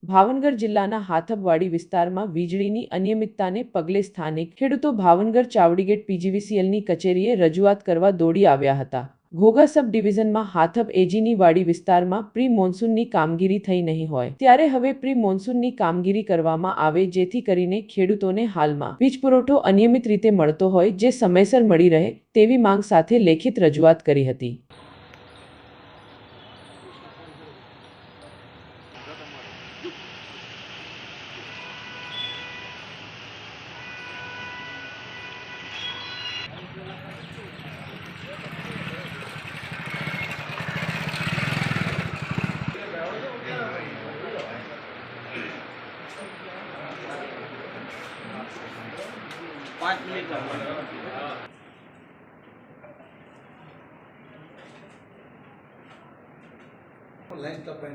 ભાવનગર જિલ્લાના હાથબવાડી વિસ્તારમાં વીજળીની અનિયમિતતાને પગલે સ્થાનિક ખેડૂતો ભાવનગર ચાવડીગેટ પીજીવીસીએલની કચેરીએ રજૂઆત કરવા દોડી આવ્યા હતા। ઘોઘા સબ ડિવિઝનમાં હાથબ એજીની વાડી વિસ્તારમાં પ્રી મોન્સૂનની કામગીરી થઈ નહીં હોય ત્યારે હવે પ્રી મોન્સૂનની કામગીરી કરવામાં આવે જેથી કરીને ખેડૂતોને હાલમાં વીજ પુરવઠો અનિયમિત રીતે મળતો હોય જે સમયસર મળી રહે તેવી માંગ સાથે લેખિત રજૂઆત કરી હતી। लाइन तपाईँ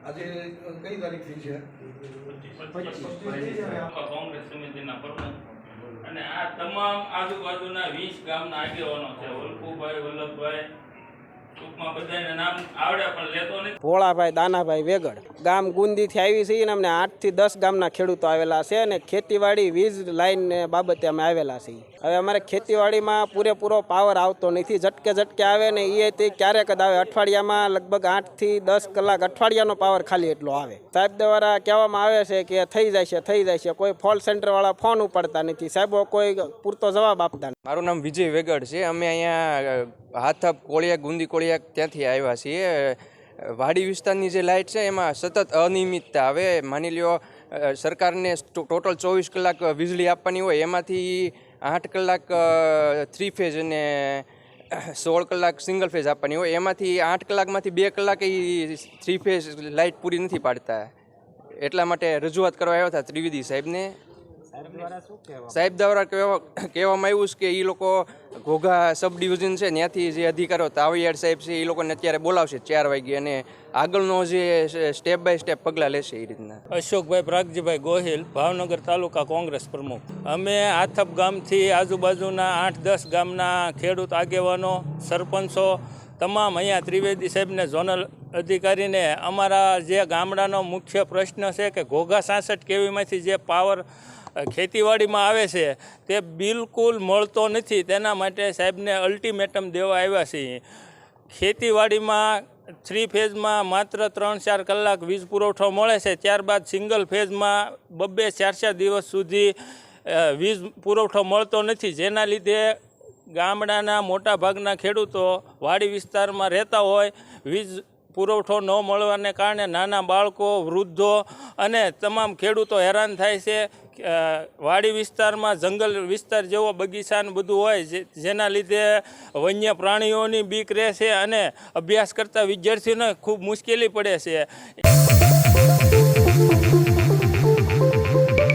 आज कई तारीख थी है कांग्रेस समितिना प्रमुख અને આ તમામ આજુબાજુના 20 ગામના આગેવાનો છે। વલ્કુભાઈ, વલ્લભભાઈ, ટૂંકમાં બધાના નામ આવડે પણ લેતો નથી। ભોળાભાઈ દાનાભાઈ વેગડ ગામ ગુંદીથી આવી છે અને અમને 8 થી 10 ગામના ખેડૂતો આવેલા છે અને ખેતીવાડી વીજ લાઈન બાબતે અમે આવેલા છીએ। હવે અમારે ખેતીવાડીમાં પૂરેપૂરો પાવર આવતો નથી, ઝટકે આવે ને એ તે ક્યારેક જ આવે। અઠવાડિયામાં લગભગ 8 થી 10 કલાક અઠવાડિયાનો પાવર ખાલી એટલો આવે। સાહેબ દ્વારા કહેવામાં આવે છે કે થઈ જશે, કોઈ ફોન સેન્ટરવાળા ફોન ઉપાડતા નથી, સાહેબો કોઈ પૂરતો જવાબ આપતા નથી। મારું નામ વિજય વેગડ છે। અમે અહીંયા હાથબ કોળિયા ગુંદી કોળિયા ત્યાંથી આવ્યા છીએ। વાડી વિસ્તારની જે લાઇટ છે એમાં સતત અનિયમિતતા આવે। માની લ્યો સરકારને ટોટલ 24 કલાક વીજળી આપવાની હોય, એમાંથી 8 કલાક 3 ફેઝ અને 16 કલાક સિંગલ ફેઝ આપવાની હોય, એમાંથી 8 કલાકમાંથી 2 કલાક એ 3 ફેઝ લાઇટ પૂરી નથી પાડતા। એટલા માટે રજૂઆત કરવા આવ્યા હતા ત્રિવેદી સાહેબને। સાહેબ દ્વારા કહેવામાં આવ્યું છે કે એ લોકો ઘોઘા સબ ડિવિઝન છે ત્યાંથી જે અધિકારીઓ તાવિયાડ સાહેબ છે એ લોકોને અત્યારે બોલાવશે 4 વાગે અને આગળનો જે સ્ટેપ બાય સ્ટેપ પગલાં લેશે એ રીતના। અશોકભાઈ પ્રાગજીભાઈ ગોહિલ, ભાવનગર તાલુકા કોંગ્રેસ પ્રમુખ। અમે હાથબ ગામથી આજુબાજુના 8-10 ગામના ખેડૂત આગેવાનો, સરપંચો તમામ અહીંયા ત્રિવેદી સાહેબને ઝોનલ અધિકારીને અમારા જે ગામડાનો મુખ્ય પ્રશ્ન છે કે ઘોઘા 66 કેવીમાંથી જે પાવર ખેતીવાડીમાં આવે છે તે બિલકુલ મળતો નથી, તેના માટે સાહેબને અલ્ટિમેટમ દેવા આવ્યા છીએ। ખેતીવાડીમાં 3 ફેઝમાં માત્ર 3-4 કલાક વીજ પુરવઠો મળે છે, ત્યારબાદ સિંગલ ફેઝમાં 2-4 દિવસ સુધી વીજ પુરવઠો મળતો નથી, જેના લીધે ગામડાના મોટા ભાગના ખેડૂતો વાડી વિસ્તારમાં રહેતા હોય, વીજ પુરવઠો ન મળવાને કારણે નાના બાળકો, વૃદ્ધો અને તમામ ખેડૂતો હેરાન થાય છે। વાડી વિસ્તારમાં જંગલ વિસ્તાર જેવો બગીચાને બધું હોય, જેના લીધે વન્ય પ્રાણીઓની બીક રહે છે અને અભ્યાસ કરતા વિદ્યાર્થીઓને ખૂબ મુશ્કેલી પડે છે।